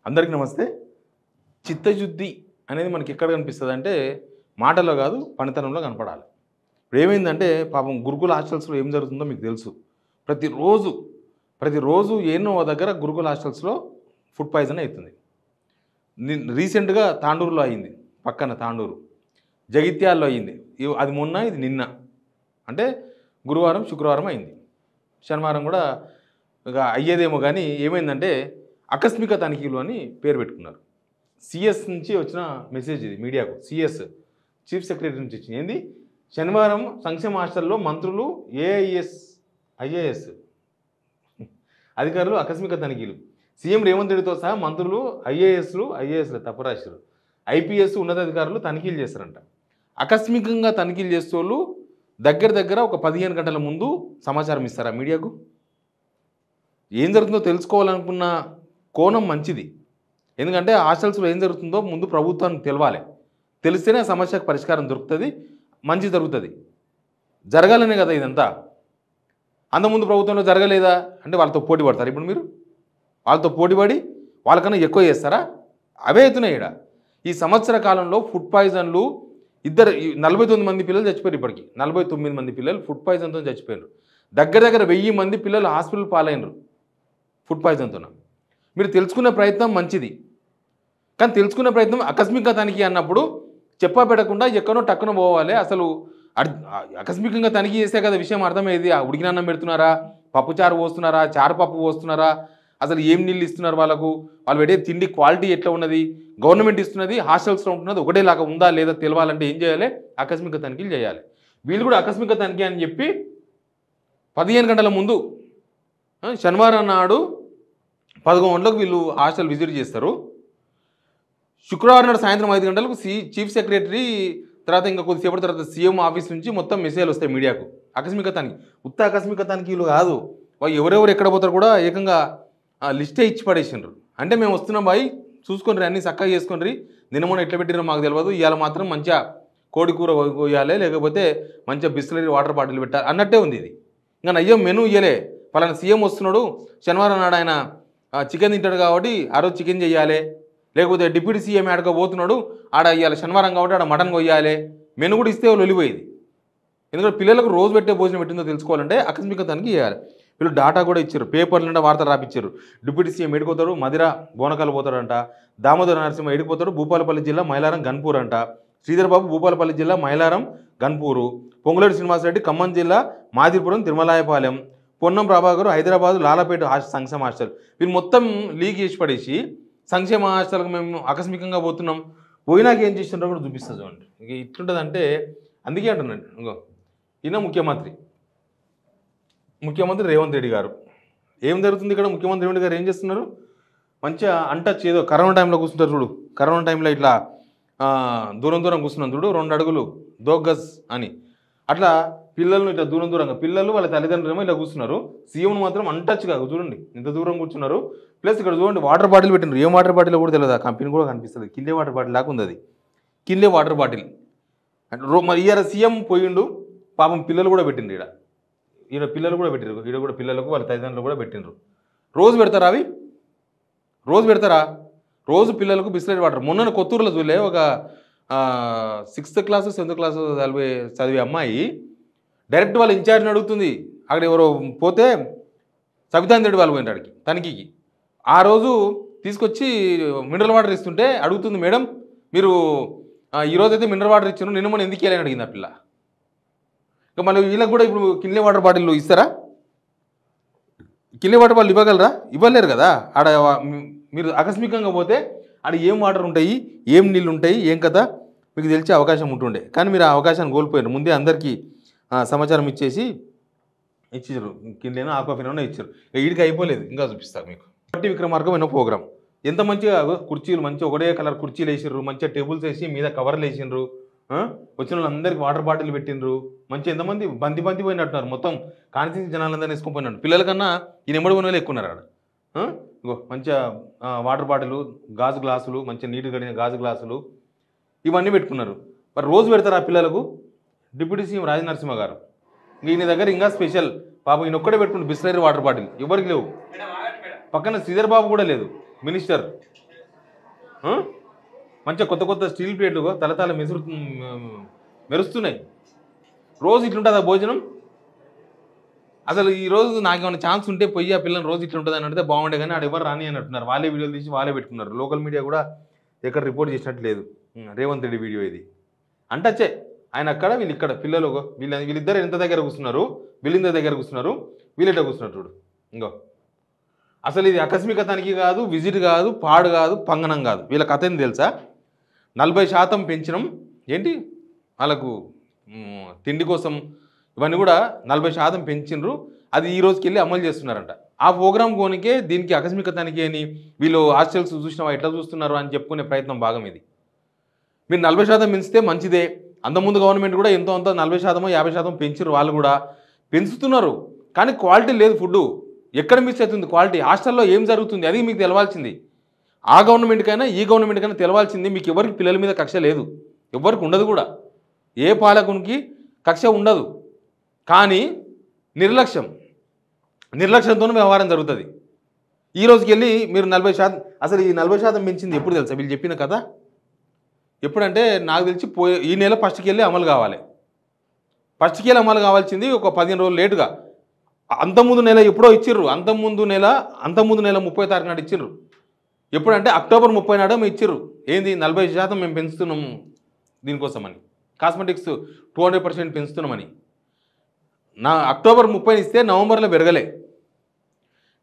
అందరికీ నమస్తే. చిత్తశుద్ధి అనేది మనకి ఎక్కడ కనిపిస్తదంటే మాటల్లో కాదు, పనితనంలో కనపడాలి. ఇప్పుడు ఏమైందంటే పాపం గురుకుల హాస్టల్స్‌లో ఏం జరుగుతుందో మీకు తెలుసు. ప్రతిరోజు ఏన్నో దగ్గర గురుకుల హాస్టల్స్‌లో ఫుడ్ పాయిజన్ అవుతుంది. రీసెంట్‌గా తాండూరులో అయింది. పక్కన తాండూరు. జగిత్యాలలో అయింది. అది మొన్న, ఇది నిన్న. అంటే గురువారం, శుక్రవారం అయింది. శనివారం కూడా ఇక అయ్యేదేమో కానీ ఏమైందంటే ఆకస్మిక తనిఖీలు అని పేరు పెట్టుకున్నారు. సిఎస్ నుంచి వచ్చిన మెసేజ్ ఇది మీడియాకు. సిఎస్ చీఫ్ సెక్రటరీ నుంచి వచ్చింది. ఏంది శనివారం సంక్షేమ హాస్టల్లో మంత్రులు ఐఏఎస్ అధికారులు ఆకస్మిక తనిఖీలు. సీఎం రేవంత్ రెడ్డితో సహా మంత్రులు ఐఏఎస్లు తప్పు రాశారు. ఐపీఎస్ ఉన్నతాధికారులు తనిఖీలు చేస్తారంట. ఆకస్మికంగా తనిఖీలు చేసేవాళ్ళు దగ్గర ఒక 15 గంటల ముందు సమాచారం ఇస్తారా మీడియాకు? ఏం జరుగుతుందో తెలుసుకోవాలనుకున్న కోణం మంచిది. ఎందుకంటే హాస్టల్స్లో ఏం జరుగుతుందో ముందు ప్రభుత్వానికి తెలవాలి. తెలిస్తేనే ఆ సమస్యకు పరిష్కారం దొరుకుతుంది, మంచి జరుగుతుంది. జరగాలనే కదా ఇదంతా. అంతకుముందు ప్రభుత్వంలో జరగలేదా అంటే వాళ్ళతో పోటీ పడతారు. ఇప్పుడు మీరు వాళ్ళతో పోటీపడి వాళ్ళకన్నా ఎక్కువ చేస్తారా? అవే అవుతున్నాయి. ఇక్కడ ఈ సంవత్సర కాలంలో ఫుడ్ పాయిజన్లు 49 మంది పిల్లలు చచ్చిపోయారు. ఇప్పటికి 49 మంది పిల్లలు ఫుడ్ పాయిజన్తో చచ్చిపోయారు. దగ్గర 1000 మంది పిల్లలు హాస్పిటల్ పాలైనరు ఫుడ్ పాయిజన్తో. మీరు తెలుసుకునే ప్రయత్నం మంచిది, కానీ తెలుసుకునే ప్రయత్నం ఆకస్మిక తనిఖీ అన్నప్పుడు చెప్పా పెట్టకుండా ఎక్కడో టక్కున పోవాలి. అసలు ఆకస్మికంగా తనిఖీ చేస్తే కదా విషయం అర్థమయ్యేది. ఉడికిన అన్నం పెడుతున్నారా, పప్పుచారు పోస్తున్నారా, చారుపప్పు పోస్తున్నారా, అసలు ఏం నీళ్ళు ఇస్తున్నారు వాళ్ళకు, వాళ్ళు పెట్టే తిండి క్వాలిటీ ఎట్లా ఉన్నది, గవర్నమెంట్ ఇస్తున్నది హాస్టల్స్లో ఉంటున్నది ఒకటేలాగా ఉందా లేదా తెలవాలంటే ఏం చేయాలి? ఆకస్మిక తనిఖీలు చేయాలి. వీళ్ళు కూడా ఆకస్మిక తనిఖీ అని చెప్పి 15 గంటల ముందు శనివారం నాడు 11 గంటలకు వీళ్ళు హాస్టల్ విజిట్ చేస్తారు. శుక్రవారం నాడు సాయంత్రం 5 గంటలకు చీఫ్ సెక్రటరీ తర్వాత ఇంకా కొద్దిసేపటి తర్వాత సీఎం ఆఫీస్ నుంచి మొత్తం మెసేజ్లు వస్తాయి మీడియాకు. ఆకస్మిక తనిఖీ ఉత్త ఆకస్మిక తనిఖీలు కాదు, వాళ్ళు ఎవరెవరు ఎక్కడ పోతారు కూడా ఏకంగా లిస్టే ఇచ్చి పడేసిండ్రు. అంటే మేము వస్తున్నాం బాయ్, చూసుకొని అన్నీ చక్కగా చేసుకొని నిన్నమొన్న ఎట్లా పెట్టినో మాకు తెలియదు, ఇవాళ మాత్రం మంచిగా కోడి కూర పోయాలి, లేకపోతే మంచిగా బిస్లరీ వాటర్ బాటిల్ పెట్టాలి అన్నట్టే ఉంది. ఇది ఇంకా నయ్యం మెనూ ఇయ్యలే. పలానా సీఎం వస్తున్నాడు, శనివారం నాడు ఆయన చికెన్ తింటాడు కాబట్టి ఆ రోజు చికెన్ చేయాలి, లేకపోతే డిప్యూటీ సీఎం ఆడక పోతున్నాడు ఆడ ఇవాళ శనివారం కాబట్టి ఆడ మటన్ కొయ్యాలి. మెను కూడా ఇస్తే వాళ్ళు వెళ్ళిపోయేది. ఎందుకంటే పిల్లలకు రోజు పెట్టే భోజనం పెట్టిందో తెలుసుకోవాలంటే ఆకస్మిక తనిఖీ చేయాలి. వీళ్ళు డాటా కూడా ఇచ్చారు, పేపర్లు నిండా వార్తలు రాపిచ్చారు. డిప్యూటీ సీఎం ఎడిపోతాడు, మదిర బోనకాలు పోతాడంట, దామోదర నరసింహ ఎడిపోతాడు, భూపాలపల్లి జిల్లా మైలారం గన్పూర్ అంట, శ్రీధర్ బాబు భూపాలపల్లి జిల్లా మైలారం గన్పూరు, పొంగులేటి శ్రీనివాసరెడ్డి ఖమ్మం జిల్లా మాదిరిపురం తిరుమలాయపాలెం, పొన్నం ప్రభాకర్ హైదరాబాద్ లాలాపేట సంక్షేమ హాస్టల్. వీళ్ళు మొత్తం లీక్ చేసి పడేసి సంక్షేమ హాస్టల్కి మేము ఆకస్మికంగా పోతున్నాం, పోయినాక ఏం చేస్తున్నారో కూడా చూపిస్తుంది. చూడండి ఇక ఇట్లుంటుందంటే అందుకే అంటున్నాడు. ఇంకో ఈయన ముఖ్యమంత్రి రేవంత్ రెడ్డి గారు. ఏం జరుగుతుంది ఇక్కడ? ముఖ్యమంత్రి రేవంత్ గారు ఏం చేస్తున్నారు? మంచిగా అంటచ్ ఏదో కరోనా టైంలో కూర్చుంటారు చూడు, కరోనా టైంలో ఇట్లా దూరం కూర్చున్నాం చూడు, 2 అడుగులు దోగస్ అని, అట్లా పిల్లలను ఇట్లా దూరంగా పిల్లలు వాళ్ళ తల్లిదండ్రులు ఏమో ఇలా కూర్చున్నారు. సీఎంను మాత్రం అంటచ్గా చూడండి ఇంత దూరం కూర్చున్నారు. ప్లస్ ఇక్కడ చూడండి వాటర్ బాటిల్ పెట్టినారు. ఏం వాటర్ బాటిల్ కూడా తెలియదు, ఆ కంపెనీ కూడా కనిపిస్తుంది. కిల్లే వాటర్ బాటిల్ లాగా ఉంది అది, కిల్లే వాటర్ బాటిల్. మరి ఇయర్ సీఎం పోయిండు, పాపం పిల్లలు కూడా పెట్టిండ్రు. ఈడ పిల్లలు కూడా పెట్టిరు, ఈడ కూడా పిల్లలకు వాళ్ళ తల్లిదండ్రులు కూడా పెట్టిండ్రు. రోజు పెడతారా అవి? రోజు పిల్లలకు బిస్లరీ వాటర్. మొన్న కొత్తూరులో చూలే ఒక 6th క్లాసు 7th క్లాసు చదివే అమ్మాయి డైరెక్ట్ వాళ్ళ ఇన్ఛార్జ్ని అడుగుతుంది. అక్కడ ఎవరో పోతే సబితాన్ రెడ్డి వాళ్ళు పోయిన అడిగి తనిఖీకి ఆ రోజు తీసుకొచ్చి మినరల్ వాటర్ ఇస్తుంటే అడుగుతుంది, మేడం మీరు ఈరోజైతే మినరల్ వాటర్ ఇచ్చారు, నిన్న మొన్న ఎందుకు వెళ్ళని అడిగింది ఆ పిల్ల. ఇక మళ్ళీ వీళ్ళకి కూడా ఇప్పుడు కిల్లే వాటర్ బాటిల్ ఇస్తారా? కిల్లే వాటర్ బాటిల్ ఇవ్వగలరా? ఇవ్వలేరు కదా. ఆడ మీరు ఆకస్మికంగా పోతే ఆడ ఏం వాటర్ ఉంటాయి, ఏం నీళ్ళు ఉంటాయి, ఏం కదా మీకు తెలిసే అవకాశం ఉంటుండే. కానీ మీరు ఆ అవకాశాన్ని కోల్పోయారు. ముందే అందరికీ సమాచారం ఇచ్చారు. కిందేనో ఆక్వాఫినో ఇచ్చారు. వీడికి అయిపోలేదు, ఇంకా చూపిస్తారు మీకు. పట్టి విక్రమార్కం ఎన్నో ప్రోగ్రామ్ ఎంత మంచిగా కుర్చీలు మంచిగా ఒకటే కలర్ కుర్చీలు వేసిర్రు, మంచిగా టేబుల్స్ వేసి మీద కవర్లు వేసిండ్రు, వచ్చిన వాళ్ళందరికీ వాటర్ బాటిల్ పెట్టిండ్రు. మంచి ఎంతమంది బంతి పోయినట్టున్నారు. మొత్తం కాన్స్టిట్యూన్సీ జనాలందరినీ వేసుకొని పోయినట్టు. పిల్లలకన్నా ఈయన 3 వేలు ఎక్కువ ఉన్నారు ఆడ. ఇగో మంచిగా వాటర్ బాటిల్, గాజు గ్లాసులు, మంచిగా నీట్గా కడిగిన గాజు గ్లాసులు ఇవన్నీ పెట్టుకున్నారు. మరి రోజు పెడతారు ఆ పిల్లలకు? డిప్యూటీ సీఎం రాజనరసింహ గారు ఈయన దగ్గర ఇంకా స్పెషల్ పాపం ఈయన ఒక్కడే పెట్టుకుంటు బిస్లరీ వాటర్ బాటిల్, ఎవరికి లేవు. పక్కన శ్రీధర్ బాబు కూడా లేదు, మినిస్టర్ మంచిగా కొత్త కొత్త స్టీల్ ప్లేట్లు తలతల మెరుస్తున్నాయి. రోజు ఇట్లుంటుందా భోజనం? అసలు ఈరోజు నాకేమైనా ఛాన్స్ ఉంటే పోయి ఆ పిల్లలు రోజు ఇట్లా ఉంటుంది అని అడిగితే బాగుండే, కానీ ఆడ ఎవరు రాని అని అంటున్నారు. వాళ్ళే వీడియోలు తీసి వాళ్ళే పెట్టుకున్నారు. లోకల్ మీడియా కూడా ఎక్కడ రిపోర్ట్ చేసినట్టు లేదు. రేవంత్ రెడ్డి వీడియో ఇది అంటచ్చే. ఆయన అక్కడ వీళ్ళు ఇక్కడ పిల్లలు వీళ్ళిద్దరు ఎంత దగ్గర కూర్చున్నారు, వీళ్ళింద దగ్గర కూర్చున్నారు, వీళ్ళెట కూర్చున్నారు చూడు. ఇంకో అసలు ఇది ఆకస్మిక తనిఖీ కాదు, విజిట్ కాదు, పాడు కాదు, పంగనం కాదు. వీళ్ళ కథ ఏంది తెలుసా? 40% పెంచడం ఏంటి వాళ్ళకు తిండి కోసం ఇవన్నీ కూడా 40% పెంచినరు. అది ఈ రోజుకి వెళ్ళి అమలు చేస్తున్నారంట. ఆ ప్రోగ్రామ్ కోనికే దీనికి ఆకస్మిక తనిఖీ అని వీళ్ళు హాస్టల్స్ చూసినా ఎట్లా చూస్తున్నారు అని చెప్పుకునే ప్రయత్నం భాగం ఇది. మీరు 40% పెంచితే మంచిదే. అంతకుముందు గవర్నమెంట్ కూడా ఎంతో అంత 40%, 50% పెంచారు. వాళ్ళు కూడా పెంచుతున్నారు, కానీ క్వాలిటీ లేదు. ఫుడ్ ఎక్కడ మిస్ అవుతుంది క్వాలిటీ? హాస్టల్లో ఏం జరుగుతుంది అది మీకు తెలవాల్సింది. ఆ గవర్నమెంట్కైనా ఈ గవర్నమెంట్కైనా తెలవాల్సింది. మీకు ఎవరికి పిల్లల మీద కక్ష లేదు, ఎవరికి ఉండదు కూడా. ఏ పాలకునికి కక్ష ఉండదు, కానీ నిర్లక్ష్యంతో వ్యవహారం జరుగుతుంది. ఈ రోజుకి వెళ్ళి మీరు 40%, అసలు ఈ 40% పెంచింది ఎప్పుడు తెలుసా? వీళ్ళు చెప్పిన కదా ఎప్పుడంటే నాకు తెలిసి ఈ నెల ఫస్ట్కి వెళ్ళి అమలు కావాలి. ఫస్ట్కి వెళ్ళి అమలు కావాల్సింది ఒక 15 రోజులు లేటుగా. అంతకుముందు నెల ఎప్పుడో ఇచ్చిర్రు. అంతకుముందు నెల 30 తారీఖు నాడు ఇచ్చిర్రు. ఎప్పుడంటే అక్టోబర్ 30 నాడు మేము ఇచ్చిర్రు. ఏంది 40% మేము పెంచుతున్నాము దీనికోసమని, కాస్మెటిక్స్ 200% పెంచుతున్నామని. అక్టోబర్ 30 ఇస్తే నవంబర్లో పెరగలే.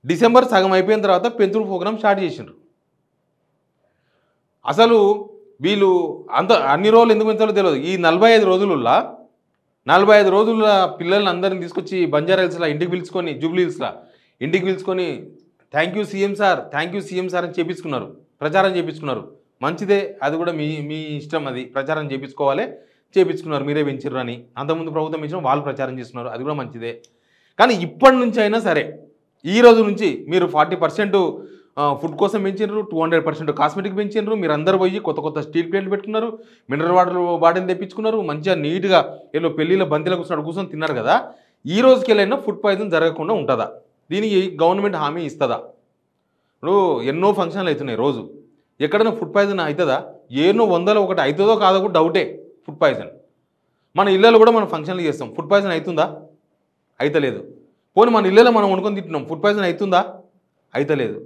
డిసెంబర్ సగం అయిపోయిన తర్వాత పెంచుడు ప్రోగ్రామ్ స్టార్ట్ చేసిండ్రు. అసలు వీళ్ళు అన్ని రోజులు ఎందుకు పెంచాలో తెలియదు. ఈ 45 రోజుల పిల్లల్ని అందరిని తీసుకొచ్చి బంజారా హిల్స్లో ఇంటికి పిలుచుకొని, జూబ్లీ హిల్స్లో ఇంటికి పిలుచుకొని థ్యాంక్ యూ సీఎం సార్ అని చేపించుకున్నారు, ప్రచారం చేయించుకున్నారు. మంచిదే, అది కూడా మీ ఇష్టం, అది ప్రచారం చేయించుకున్నారు. మీరే పెంచారు అని అంతకుముందు ప్రభుత్వం ఇచ్చిన వాళ్ళు ప్రచారం చేస్తున్నారు, అది కూడా మంచిదే. కానీ ఇప్పటి నుంచి అయినా సరే, ఈ రోజు నుంచి మీరు 40% ఫుడ్ కోసం పెంచారు, 200% కాస్మెటిక్ పెంచారు. మీరు అందరు పోయి కొత్త స్టీల్ ప్లేట్లు పెట్టుకున్నారు, మినరల్ వాటర్ బాటిల్ తెప్పించుకున్నారు, మంచిగా నీట్గా ఏదో పెళ్ళిళ్ళ బంతిలో కూర్చొని తిన్నారు కదా. ఈ రోజుకి వెళ్ళైనా ఫుడ్ పాయిజన్ జరగకుండా ఉంటుందా? దీనికి గవర్నమెంట్ హామీ ఇస్తుందా? ఇప్పుడు ఎన్నో ఫంక్షన్లు అవుతున్నాయి రోజు, ఎక్కడైనా ఫుడ్ పాయిజన్ అవుతుందా? ఎన్నో 100లో ఒకటి అవుతుందో కాదో కూడా డౌటే. ఫుడ్ పాయిజన్ మన ఇళ్ళలో కూడా మనం ఫంక్షన్లు చేస్తాం, ఫుడ్ పాయిజన్ అవుతుందా? అయితలేదు. పోనీ మన ఇళ్ళలో మనం వండుకొని తింటున్నాం, ఫుడ్ పాయిజన్ అవుతుందా? అయితలేదు.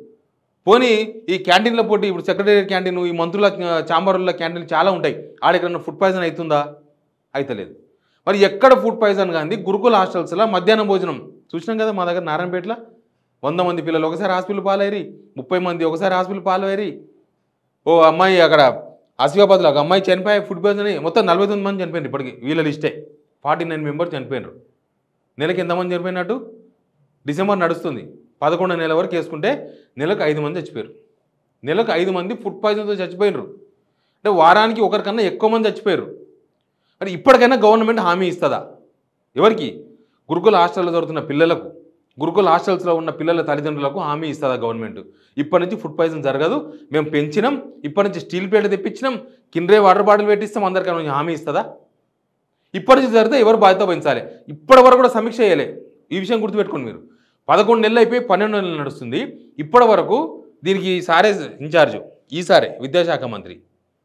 పోనీ ఈ క్యాంటీన్ల పోటీ, ఇప్పుడు సెక్రటేరియట్ క్యాంటీన్, ఈ మంత్రుల చాంబర్ల క్యాంటీన్లు చాలా ఉంటాయి, ఆడెక్కడన్నా ఫుడ్ పాయిజన్ అవుతుందా? అయితలేదు. మరి ఎక్కడ ఫుడ్ పాయిజన్ కానీ గురుకుల హాస్టల్స్లో మధ్యాహ్నం భోజనం చూసినాం కదా. మా దగ్గర నారాయణపేటలో 100 మంది పిల్లలు ఒకసారి హాస్పిటల్ పాలయ్యారు, 30 మంది ఒకసారి హాస్పిటల్ పాలయ్యారు. ఓ అమ్మాయి అక్కడ ఆసిఫాబాద్లో ఒక అమ్మాయి చనిపోయి ఫుడ్ పాయిజన్ అయ్యి మొత్తం 49 మంది చనిపోయారు. ఇప్పటికి వీళ్ళ లిస్టే 49 మెంబర్స్ చనిపోయినారు. నెలకి ఎంతమంది చనిపోయినట్టు? డిసెంబర్ నడుస్తుంది, 11వ నెల వరకు వేసుకుంటే నెలకు 5 మంది చచ్చిపోయారు. నెలకు 5 మంది ఫుడ్ పాయిజన్తో చచ్చిపోయినారు. అంటే వారానికి ఒకరికన్నా ఎక్కువ మంది చచ్చిపోయారు. మరి ఇప్పటికైనా గవర్నమెంట్ హామీ ఇస్తుందా? ఎవరికి? గురుకుల హాస్టల్లో జరుగుతున్న పిల్లలకు, గురుకుల హాస్టల్స్లో ఉన్న పిల్లల తల్లిదండ్రులకు హామీ ఇస్తుందా గవర్నమెంట్? ఇప్పటి నుంచి ఫుడ్ పాయిజన్ జరగదు, మేము పెంచినాం, ఇప్పటి నుంచి స్టీల్ ప్లేట్ తెప్పించినాం, కిండ్రే వాటర్ బాటిల్ పెట్టిస్తాం, అందరికీ హామీ ఇస్తుందా? ఇప్పటి నుంచి జరిగితే ఎవరు బాధ్యత వహించాలి? ఇప్పటి వరకు కూడా సమీక్ష చేయలే. ఈ విషయం గుర్తుపెట్టుకోండి మీరు. 11 నెలలు అయిపోయి 12 నెలలు నడుస్తుంది. ఇప్పటి వరకు దీనికి సారే ఇన్ఛార్జు, ఈసారే విద్యాశాఖ మంత్రి,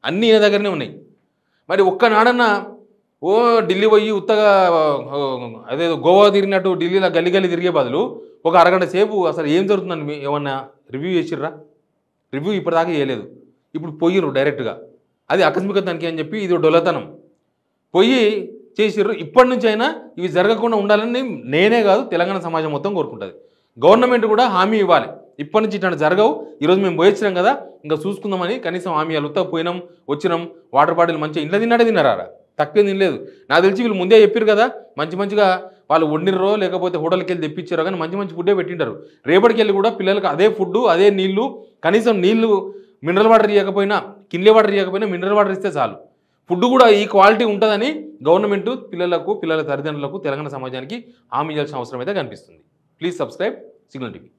అన్నీ ఈయన దగ్గరనే ఉన్నాయి. మరి ఒక్కనాడన్నా ఓ ఢిల్లీ పోయి ఉత్తగా అదేదో గోవా తిరిగినట్టు ఢిల్లీలో గల్లీ తిరిగే బదులు ఒక అరగంట సేపు అసలు ఏం జరుగుతుందని ఏమన్నా రివ్యూ చేసిర్రా? రివ్యూ ఇప్పటిదాకా చేయలేదు. ఇప్పుడు పోయిర్రు డైరెక్ట్గా. అది ఆకస్మిక తనిఖీ అని చెప్పి ఇది డొల్లతనం పోయి చేసిర్రు. ఇప్పటి నుంచి అయినా ఇవి జరగకుండా ఉండాలని నేనే కాదు తెలంగాణ సమాజం మొత్తం కోరుకుంటుంది. గవర్నమెంట్ కూడా హామీ ఇవ్వాలి, ఇప్పటి నుంచి ఇట్లా జరగవు, ఈరోజు మేము పోయించినాం కదా ఇంకా చూసుకుందామని కనీసం హామీ. ఉత్తగా పోయినాం వచ్చినాం, వాటర్ బాటిల్ మంచిగా ఇంట్లో తిన్నారా? తక్కువ తినలేదు. నాకు తెలిసి వీళ్ళు ముందే చెప్పారు కదా, మంచిగా వాళ్ళు వండినరో లేకపోతే హోటల్కి వెళ్ళి తెప్పించారో, కానీ మంచి ఫుడ్డే పెట్టింటారు. రేపటికి వెళ్ళి కూడా పిల్లలకు అదే ఫుడ్ అదే నీళ్లు, కనీసం నీళ్లు మినరల్ వాటర్ ఇవ్వకపోయినా, కిన్లే వాటర్ ఇవ్వకపోయినా మినరల్ వాటర్ ఇస్తే చాలు. ఫుడ్ కూడా ఈ క్వాలిటీ ఉంటుందని గవర్నమెంట్ పిల్లలకు, పిల్లల తల్లిదండ్రులకు, తెలంగాణ సమాజానికి హామీ ఇవ్వాల్సిన అవసరం అయితే కనిపిస్తుంది. Please subscribe signal TV.